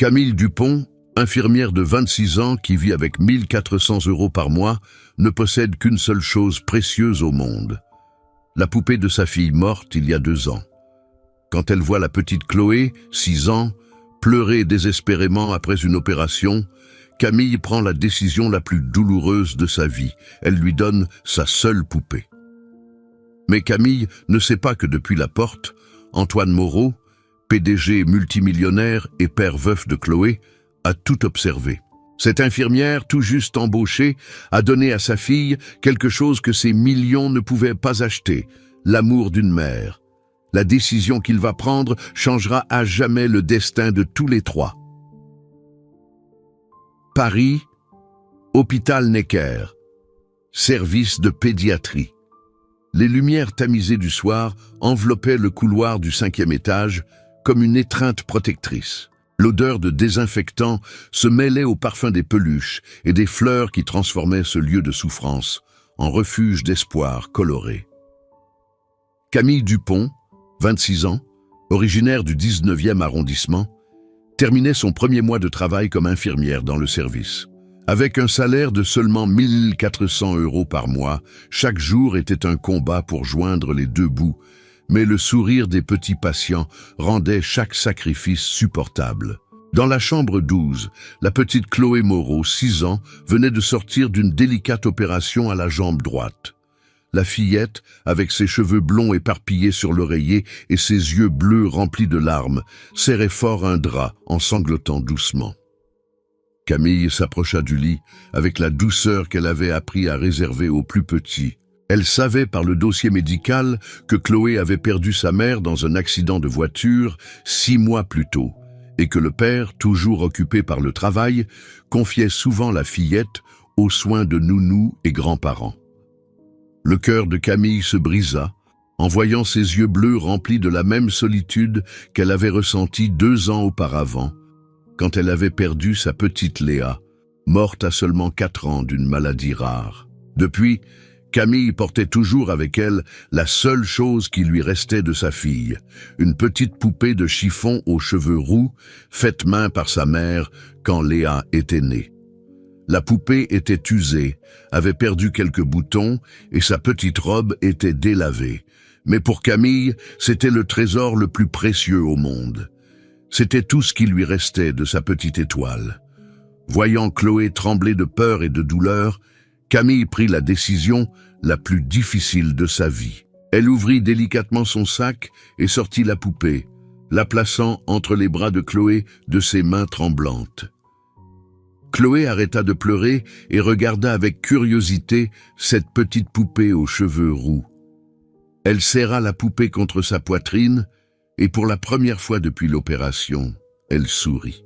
Camille Dupont, infirmière de 26 ans qui vit avec 1400 € par mois, ne possède qu'une seule chose précieuse au monde. La poupée de sa fille morte il y a 2 ans. Quand elle voit la petite Chloé, 6 ans, pleurer désespérément après une opération, Camille prend la décision la plus douloureuse de sa vie. Elle lui donne sa seule poupée. Mais Camille ne sait pas que depuis la porte, Antoine Moreau, PDG multimillionnaire et père veuf de Chloé, a tout observé. Cette infirmière, tout juste embauchée, a donné à sa fille quelque chose que ses millions ne pouvaient pas acheter, l'amour d'une mère. La décision qu'il va prendre changera à jamais le destin de tous les trois. Paris, hôpital Necker, service de pédiatrie. Les lumières tamisées du soir enveloppaient le couloir du 5e étage comme une étreinte protectrice. L'odeur de désinfectant se mêlait au parfum des peluches et des fleurs qui transformaient ce lieu de souffrance en refuge d'espoir coloré. Camille Dupont, 26 ans, originaire du 19e arrondissement, terminait son premier mois de travail comme infirmière dans le service. Avec un salaire de seulement 1400 € par mois, chaque jour était un combat pour joindre les deux bouts, mais le sourire des petits patients rendait chaque sacrifice supportable. Dans la chambre 12, la petite Chloé Moreau, 6 ans, venait de sortir d'une délicate opération à la jambe droite. La fillette, avec ses cheveux blonds éparpillés sur l'oreiller et ses yeux bleus remplis de larmes, serrait fort un drap en sanglotant doucement. Camille s'approcha du lit avec la douceur qu'elle avait appris à réserver aux plus petits. Elle savait par le dossier médical que Chloé avait perdu sa mère dans un accident de voiture 6 mois plus tôt et que le père, toujours occupé par le travail, confiait souvent la fillette aux soins de nounous et grands-parents. Le cœur de Camille se brisa en voyant ses yeux bleus remplis de la même solitude qu'elle avait ressentie 2 ans auparavant, quand elle avait perdu sa petite Léa, morte à seulement 4 ans d'une maladie rare. Depuis, Camille portait toujours avec elle la seule chose qui lui restait de sa fille, une petite poupée de chiffon aux cheveux roux, faite main par sa mère quand Léa était née. La poupée était usée, avait perdu quelques boutons et sa petite robe était délavée. Mais pour Camille, c'était le trésor le plus précieux au monde. C'était tout ce qui lui restait de sa petite étoile. Voyant Chloé trembler de peur et de douleur, Camille prit la décision la plus difficile de sa vie. Elle ouvrit délicatement son sac et sortit la poupée, la plaçant entre les bras de Chloé de ses mains tremblantes. Chloé arrêta de pleurer et regarda avec curiosité cette petite poupée aux cheveux roux. Elle serra la poupée contre sa poitrine et pour la première fois depuis l'opération, elle sourit.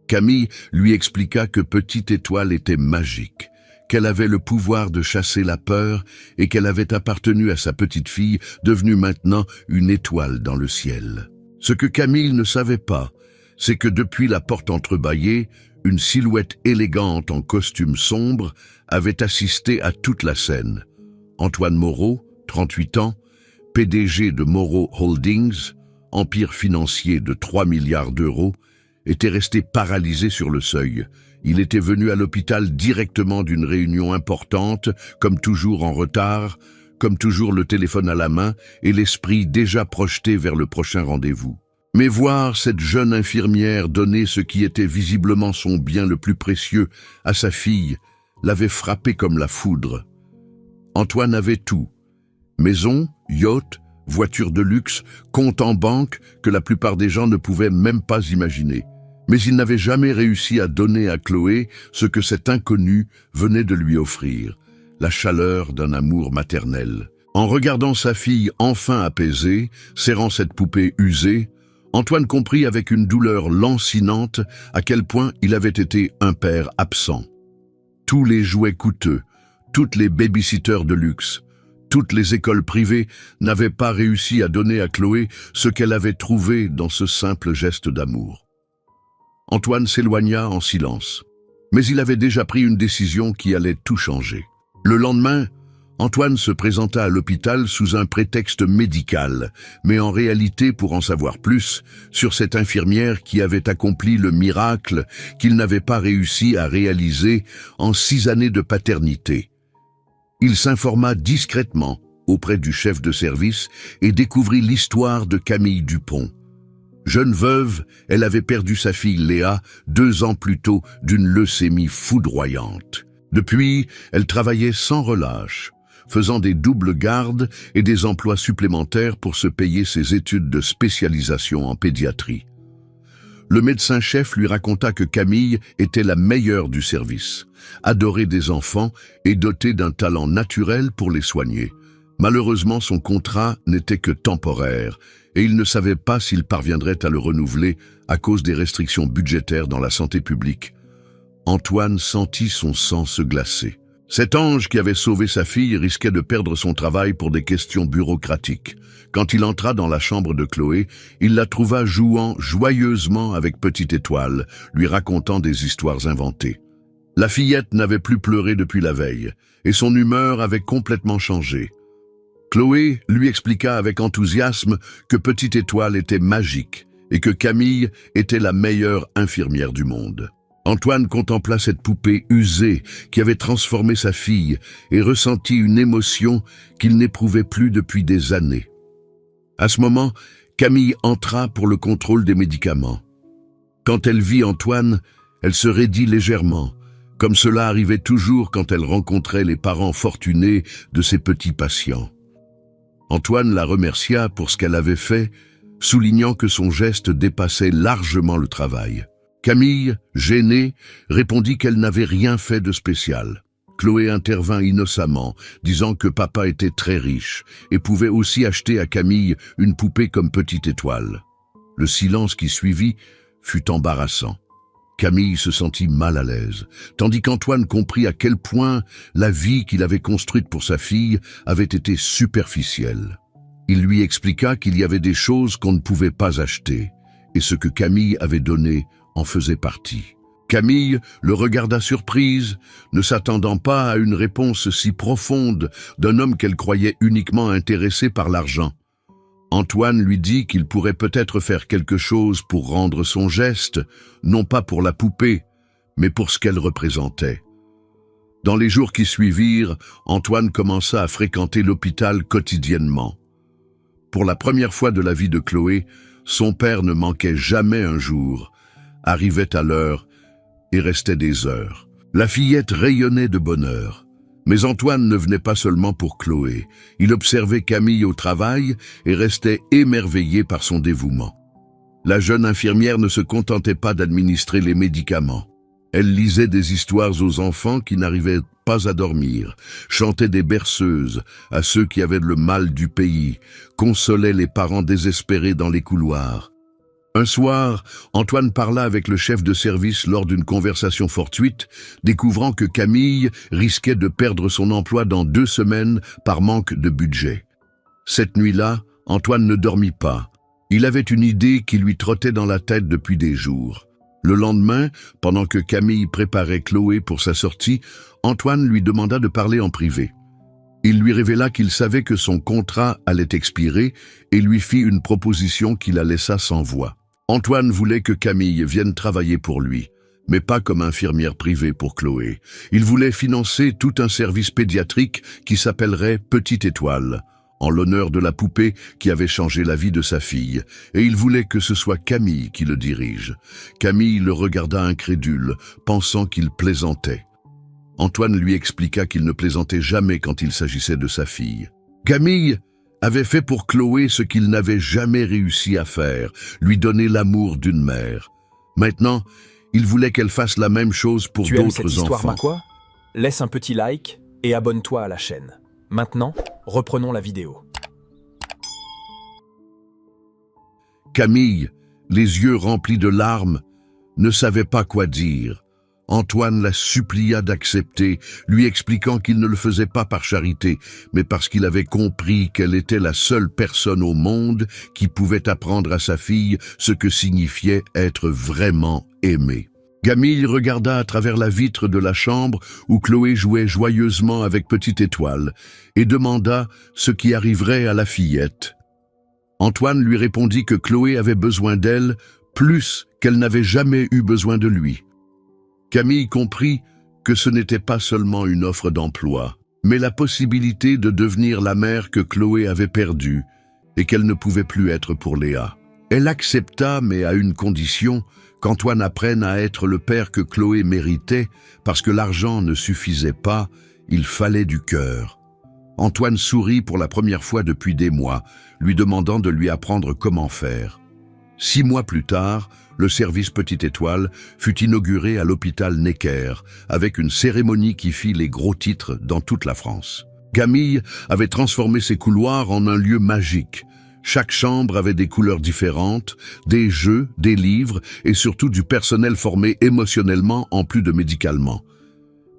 Camille lui expliqua que Petite Étoile était magique, qu'elle avait le pouvoir de chasser la peur et qu'elle avait appartenu à sa petite fille, devenue maintenant une étoile dans le ciel. Ce que Camille ne savait pas, c'est que depuis la porte entrebâillée, une silhouette élégante en costume sombre avait assisté à toute la scène. Antoine Moreau, 38 ans, PDG de Moreau Holdings, empire financier de 3 milliards d'euros, était resté paralysé sur le seuil. Il était venu à l'hôpital directement d'une réunion importante, comme toujours en retard, comme toujours le téléphone à la main et l'esprit déjà projeté vers le prochain rendez-vous. Mais voir cette jeune infirmière donner ce qui était visiblement son bien le plus précieux à sa fille l'avait frappé comme la foudre. Antoine avait tout. Maison, yacht, voiture de luxe, compte en banque que la plupart des gens ne pouvaient même pas imaginer. Mais il n'avait jamais réussi à donner à Chloé ce que cet inconnu venait de lui offrir, la chaleur d'un amour maternel. En regardant sa fille enfin apaisée, serrant cette poupée usée, Antoine comprit avec une douleur lancinante à quel point il avait été un père absent. Tous les jouets coûteux, toutes les babysitters de luxe, toutes les écoles privées n'avaient pas réussi à donner à Chloé ce qu'elle avait trouvé dans ce simple geste d'amour. Antoine s'éloigna en silence, mais il avait déjà pris une décision qui allait tout changer. Le lendemain, Antoine se présenta à l'hôpital sous un prétexte médical, mais en réalité pour en savoir plus sur cette infirmière qui avait accompli le miracle qu'il n'avait pas réussi à réaliser en 6 années de paternité. Il s'informa discrètement auprès du chef de service et découvrit l'histoire de Camille Dupont. Jeune veuve, elle avait perdu sa fille Léa 2 ans plus tôt d'une leucémie foudroyante. Depuis, elle travaillait sans relâche, faisant des doubles gardes et des emplois supplémentaires pour se payer ses études de spécialisation en pédiatrie. Le médecin-chef lui raconta que Camille était la meilleure du service, adorée des enfants et dotée d'un talent naturel pour les soigner. Malheureusement, son contrat n'était que temporaire et il ne savait pas s'il parviendrait à le renouveler à cause des restrictions budgétaires dans la santé publique. Antoine sentit son sang se glacer. Cet ange qui avait sauvé sa fille risquait de perdre son travail pour des questions bureaucratiques. Quand il entra dans la chambre de Chloé, il la trouva jouant joyeusement avec Petite Étoile, lui racontant des histoires inventées. La fillette n'avait plus pleuré depuis la veille, et son humeur avait complètement changé. Chloé lui expliqua avec enthousiasme que Petite Étoile était magique et que Camille était la meilleure infirmière du monde. Antoine contempla cette poupée usée qui avait transformé sa fille et ressentit une émotion qu'il n'éprouvait plus depuis des années. À ce moment, Camille entra pour le contrôle des médicaments. Quand elle vit Antoine, elle se raidit légèrement, comme cela arrivait toujours quand elle rencontrait les parents fortunés de ses petits patients. Antoine la remercia pour ce qu'elle avait fait, soulignant que son geste dépassait largement le travail. Camille, gênée, répondit qu'elle n'avait rien fait de spécial. Chloé intervint innocemment, disant que papa était très riche et pouvait aussi acheter à Camille une poupée comme Petite Étoile. Le silence qui suivit fut embarrassant. Camille se sentit mal à l'aise, tandis qu'Antoine comprit à quel point la vie qu'il avait construite pour sa fille avait été superficielle. Il lui expliqua qu'il y avait des choses qu'on ne pouvait pas acheter, et ce que Camille avait donné en faisait partie. Camille le regarda surprise, ne s'attendant pas à une réponse si profonde d'un homme qu'elle croyait uniquement intéressé par l'argent. Antoine lui dit qu'il pourrait peut-être faire quelque chose pour rendre son geste, non pas pour la poupée, mais pour ce qu'elle représentait. Dans les jours qui suivirent, Antoine commença à fréquenter l'hôpital quotidiennement. Pour la première fois de la vie de Chloé, son père ne manquait jamais un jour, arrivait à l'heure et restait des heures. La fillette rayonnait de bonheur. Mais Antoine ne venait pas seulement pour Chloé. Il observait Camille au travail et restait émerveillé par son dévouement. La jeune infirmière ne se contentait pas d'administrer les médicaments. Elle lisait des histoires aux enfants qui n'arrivaient pas à dormir, chantait des berceuses à ceux qui avaient le mal du pays, consolait les parents désespérés dans les couloirs. Un soir, Antoine parla avec le chef de service lors d'une conversation fortuite, découvrant que Camille risquait de perdre son emploi dans 2 semaines par manque de budget. Cette nuit-là, Antoine ne dormit pas. Il avait une idée qui lui trottait dans la tête depuis des jours. Le lendemain, pendant que Camille préparait Chloé pour sa sortie, Antoine lui demanda de parler en privé. Il lui révéla qu'il savait que son contrat allait expirer et lui fit une proposition qui la laissa sans voix. Antoine voulait que Camille vienne travailler pour lui, mais pas comme infirmière privée pour Chloé. Il voulait financer tout un service pédiatrique qui s'appellerait Petite Étoile, en l'honneur de la poupée qui avait changé la vie de sa fille, et il voulait que ce soit Camille qui le dirige. Camille le regarda incrédule, pensant qu'il plaisantait. Antoine lui expliqua qu'il ne plaisantait jamais quand il s'agissait de sa fille. Camille avait fait pour Chloé ce qu'il n'avait jamais réussi à faire, lui donner l'amour d'une mère. Maintenant, il voulait qu'elle fasse la même chose pour d'autres enfants. Tu aimes cette histoire, ma quoi? Laisse un petit like et abonne-toi à la chaîne. Maintenant, reprenons la vidéo. Camille, les yeux remplis de larmes, ne savait pas quoi dire. Antoine la supplia d'accepter, lui expliquant qu'il ne le faisait pas par charité, mais parce qu'il avait compris qu'elle était la seule personne au monde qui pouvait apprendre à sa fille ce que signifiait être vraiment aimée. Camille regarda à travers la vitre de la chambre où Chloé jouait joyeusement avec Petite Étoile et demanda ce qui arriverait à la fillette. Antoine lui répondit que Chloé avait besoin d'elle plus qu'elle n'avait jamais eu besoin de lui. Camille comprit que ce n'était pas seulement une offre d'emploi, mais la possibilité de devenir la mère que Chloé avait perdue et qu'elle ne pouvait plus être pour Léa. Elle accepta, mais à une condition, qu'Antoine apprenne à être le père que Chloé méritait, parce que l'argent ne suffisait pas, il fallait du cœur. Antoine sourit pour la première fois depuis des mois, lui demandant de lui apprendre comment faire. 6 mois plus tard, le service Petite Étoile fut inauguré à l'hôpital Necker, avec une cérémonie qui fit les gros titres dans toute la France. Camille avait transformé ses couloirs en un lieu magique. Chaque chambre avait des couleurs différentes, des jeux, des livres et surtout du personnel formé émotionnellement en plus de médicalement.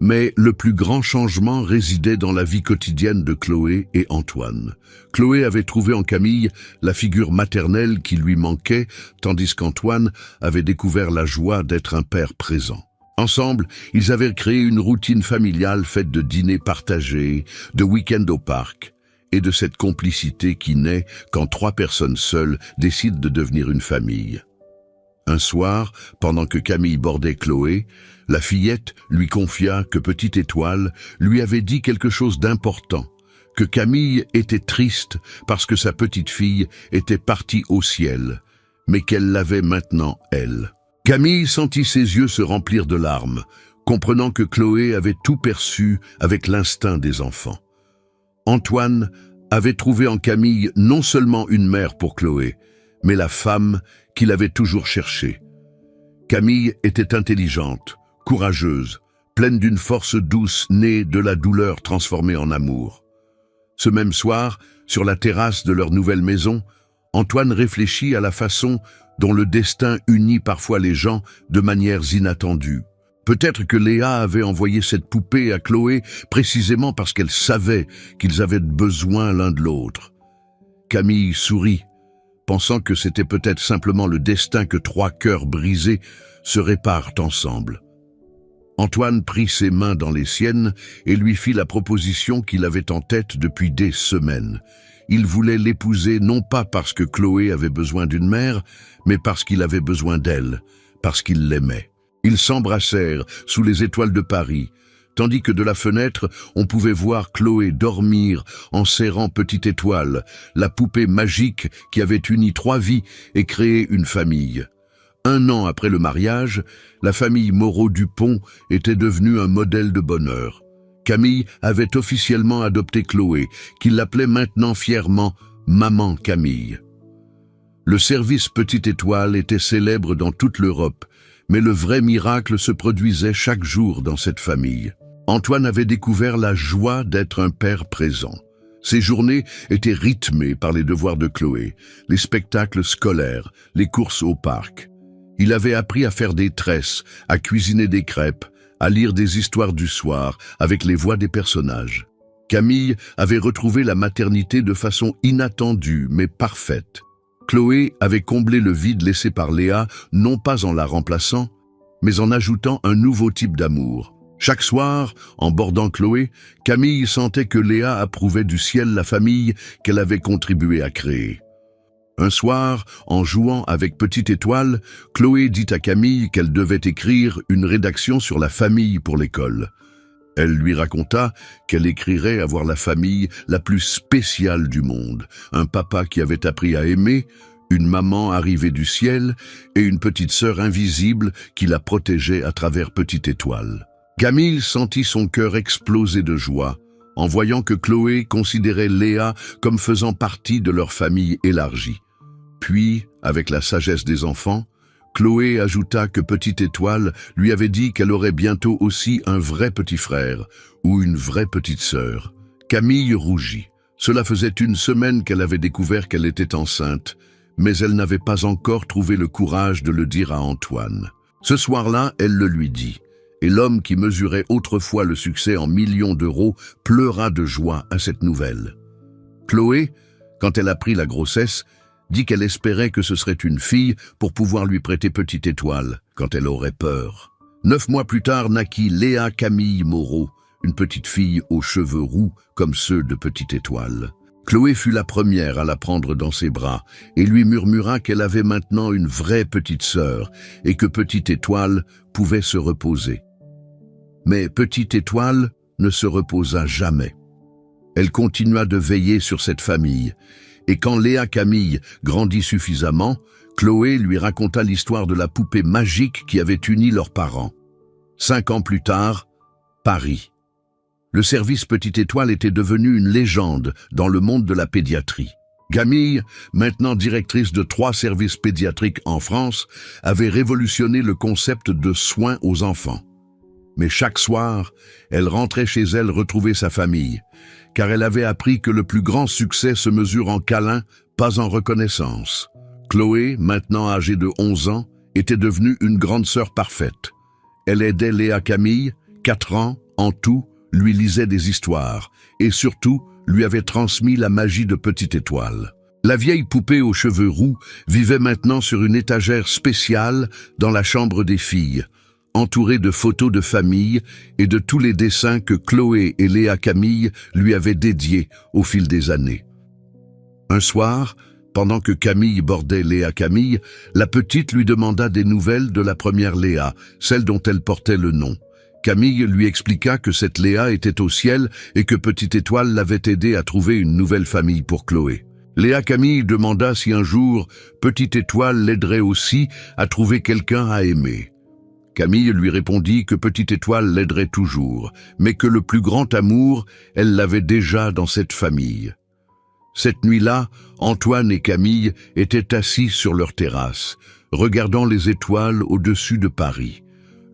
Mais le plus grand changement résidait dans la vie quotidienne de Chloé et Antoine. Chloé avait trouvé en Camille la figure maternelle qui lui manquait, tandis qu'Antoine avait découvert la joie d'être un père présent. Ensemble, ils avaient créé une routine familiale faite de dîners partagés, de week-ends au parc, et de cette complicité qui naît quand 3 personnes seules décident de devenir une famille. Un soir, pendant que Camille bordait Chloé, la fillette lui confia que Petite Étoile lui avait dit quelque chose d'important, que Camille était triste parce que sa petite fille était partie au ciel, mais qu'elle l'avait maintenant, elle. Camille sentit ses yeux se remplir de larmes, comprenant que Chloé avait tout perçu avec l'instinct des enfants. Antoine avait trouvé en Camille non seulement une mère pour Chloé, mais la femme qu'il avait toujours cherchée. Camille était intelligente, courageuse, pleine d'une force douce née de la douleur transformée en amour. Ce même soir, sur la terrasse de leur nouvelle maison, Antoine réfléchit à la façon dont le destin unit parfois les gens de manières inattendues. Peut-être que Léa avait envoyé cette poupée à Chloé précisément parce qu'elle savait qu'ils avaient besoin l'un de l'autre. Camille sourit, pensant que c'était peut-être simplement le destin que 3 cœurs brisés se réparent ensemble. Antoine prit ses mains dans les siennes et lui fit la proposition qu'il avait en tête depuis des semaines. Il voulait l'épouser non pas parce que Chloé avait besoin d'une mère, mais parce qu'il avait besoin d'elle, parce qu'il l'aimait. Ils s'embrassèrent sous les étoiles de Paris, tandis que de la fenêtre, on pouvait voir Chloé dormir en serrant Petite Étoile, la poupée magique qui avait uni 3 vies et créé une famille. 1 an après le mariage, la famille Moreau-Dupont était devenue un modèle de bonheur. Camille avait officiellement adopté Chloé, qui l'appelait maintenant fièrement « Maman Camille ». Le service Petite Étoile était célèbre dans toute l'Europe, mais le vrai miracle se produisait chaque jour dans cette famille. Antoine avait découvert la joie d'être un père présent. Ses journées étaient rythmées par les devoirs de Chloé, les spectacles scolaires, les courses au parc. Il avait appris à faire des tresses, à cuisiner des crêpes, à lire des histoires du soir avec les voix des personnages. Camille avait retrouvé la maternité de façon inattendue mais parfaite. Chloé avait comblé le vide laissé par Léa, non pas en la remplaçant, mais en ajoutant un nouveau type d'amour. Chaque soir, en bordant Chloé, Camille sentait que Léa approuvait du ciel la famille qu'elle avait contribué à créer. Un soir, en jouant avec Petite Étoile, Chloé dit à Camille qu'elle devait écrire une rédaction sur la famille pour l'école. Elle lui raconta qu'elle écrirait avoir la famille la plus spéciale du monde, un papa qui avait appris à aimer, une maman arrivée du ciel et une petite sœur invisible qui la protégeait à travers Petite Étoile. Camille sentit son cœur exploser de joie en voyant que Chloé considérait Léa comme faisant partie de leur famille élargie. Puis, avec la sagesse des enfants, Chloé ajouta que Petite Étoile lui avait dit qu'elle aurait bientôt aussi un vrai petit frère ou une vraie petite sœur. Camille rougit. Cela faisait 1 semaine qu'elle avait découvert qu'elle était enceinte, mais elle n'avait pas encore trouvé le courage de le dire à Antoine. Ce soir-là, elle le lui dit, et l'homme qui mesurait autrefois le succès en millions d'euros pleura de joie à cette nouvelle. Chloé, quand elle apprit la grossesse, dit qu'elle espérait que ce serait une fille pour pouvoir lui prêter Petite Étoile quand elle aurait peur. 9 mois plus tard naquit Léa Camille Moreau, une petite fille aux cheveux roux comme ceux de Petite Étoile. Chloé fut la première à la prendre dans ses bras et lui murmura qu'elle avait maintenant une vraie petite sœur et que Petite Étoile pouvait se reposer. Mais Petite Étoile ne se reposa jamais. Elle continua de veiller sur cette famille, et quand Léa Camille grandit suffisamment, Chloé lui raconta l'histoire de la poupée magique qui avait uni leurs parents. 5 ans plus tard, Paris. Le service Petite Étoile était devenu une légende dans le monde de la pédiatrie. Camille, maintenant directrice de 3 services pédiatriques en France, avait révolutionné le concept de soins aux enfants. Mais chaque soir, elle rentrait chez elle retrouver sa famille, car elle avait appris que le plus grand succès se mesure en câlins, pas en reconnaissance. Chloé, maintenant âgée de 11 ans, était devenue une grande sœur parfaite. Elle aidait Léa Camille, 4 ans, en tout, lui lisait des histoires, et surtout, lui avait transmis la magie de Petite Étoile. La vieille poupée aux cheveux roux vivait maintenant sur une étagère spéciale dans la chambre des filles, entourée de photos de famille et de tous les dessins que Chloé et Léa Camille lui avaient dédiés au fil des années. Un soir, pendant que Camille bordait Léa Camille, la petite lui demanda des nouvelles de la première Léa, celle dont elle portait le nom. Camille lui expliqua que cette Léa était au ciel et que Petite Étoile l'avait aidée à trouver une nouvelle famille pour Chloé. Léa Camille demanda si un jour Petite Étoile l'aiderait aussi à trouver quelqu'un à aimer. Camille lui répondit que Petite Étoile l'aiderait toujours, mais que le plus grand amour, elle l'avait déjà dans cette famille. Cette nuit-là, Antoine et Camille étaient assis sur leur terrasse, regardant les étoiles au-dessus de Paris.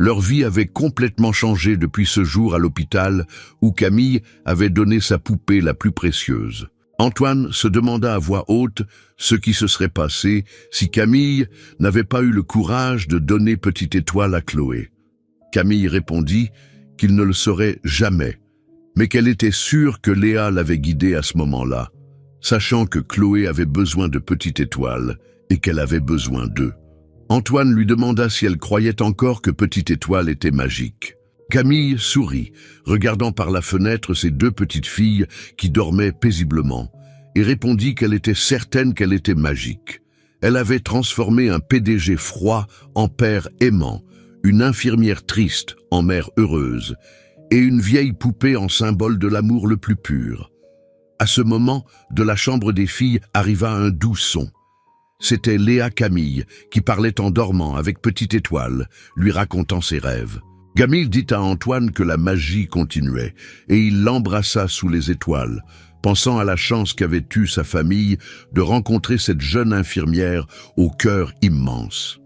Leur vie avait complètement changé depuis ce jour à l'hôpital où Camille avait donné sa poupée la plus précieuse. Antoine se demanda à voix haute ce qui se serait passé si Camille n'avait pas eu le courage de donner Petite Étoile à Chloé. Camille répondit qu'il ne le saurait jamais, mais qu'elle était sûre que Léa l'avait guidée à ce moment-là, sachant que Chloé avait besoin de Petite Étoile et qu'elle avait besoin d'eux. Antoine lui demanda si elle croyait encore que Petite Étoile était magique. Camille sourit, regardant par la fenêtre ses 2 petites filles qui dormaient paisiblement, et répondit qu'elle était certaine qu'elle était magique. Elle avait transformé un PDG froid en père aimant, une infirmière triste en mère heureuse, et une vieille poupée en symbole de l'amour le plus pur. À ce moment, de la chambre des filles arriva un doux son. C'était Léa Camille qui parlait en dormant avec Petite Étoile, lui racontant ses rêves. Camille dit à Antoine que la magie continuait, et il l'embrassa sous les étoiles, pensant à la chance qu'avait eue sa famille de rencontrer cette jeune infirmière au cœur immense.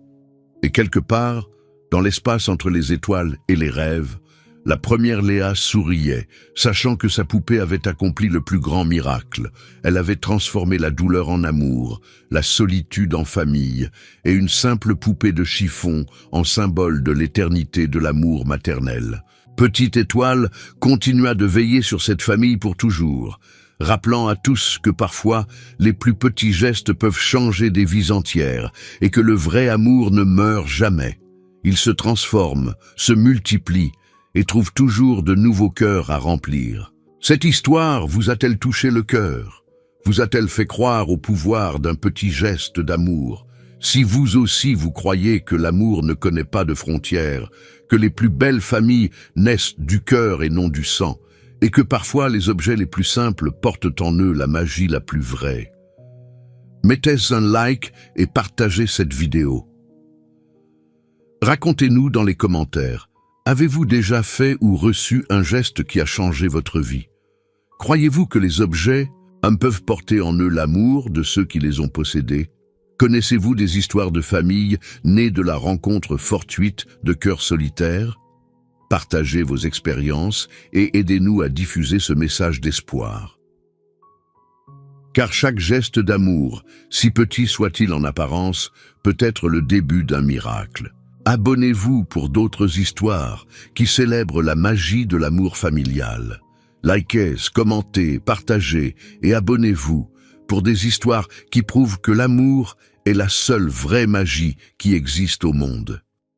Et quelque part, dans l'espace entre les étoiles et les rêves, la première Léa souriait, sachant que sa poupée avait accompli le plus grand miracle. Elle avait transformé la douleur en amour, la solitude en famille, et une simple poupée de chiffon en symbole de l'éternité de l'amour maternel. Petite Étoile continua de veiller sur cette famille pour toujours, rappelant à tous que parfois les plus petits gestes peuvent changer des vies entières et que le vrai amour ne meurt jamais. Il se transforme, se multiplie, et trouve toujours de nouveaux cœurs à remplir. Cette histoire vous a-t-elle touché le cœur? Vous a-t-elle fait croire au pouvoir d'un petit geste d'amour? Si vous aussi vous croyez que l'amour ne connaît pas de frontières, que les plus belles familles naissent du cœur et non du sang, et que parfois les objets les plus simples portent en eux la magie la plus vraie, mettez un like et partagez cette vidéo. Racontez-nous dans les commentaires. Avez-vous déjà fait ou reçu un geste qui a changé votre vie? Croyez-vous que les objets peuvent porter en eux l'amour de ceux qui les ont possédés? Connaissez-vous des histoires de famille nées de la rencontre fortuite de cœurs solitaires? Partagez vos expériences et aidez-nous à diffuser ce message d'espoir. Car chaque geste d'amour, si petit soit-il en apparence, peut être le début d'un miracle. Abonnez-vous pour d'autres histoires qui célèbrent la magie de l'amour familial. Likez, commentez, partagez et abonnez-vous pour des histoires qui prouvent que l'amour est la seule vraie magie qui existe au monde.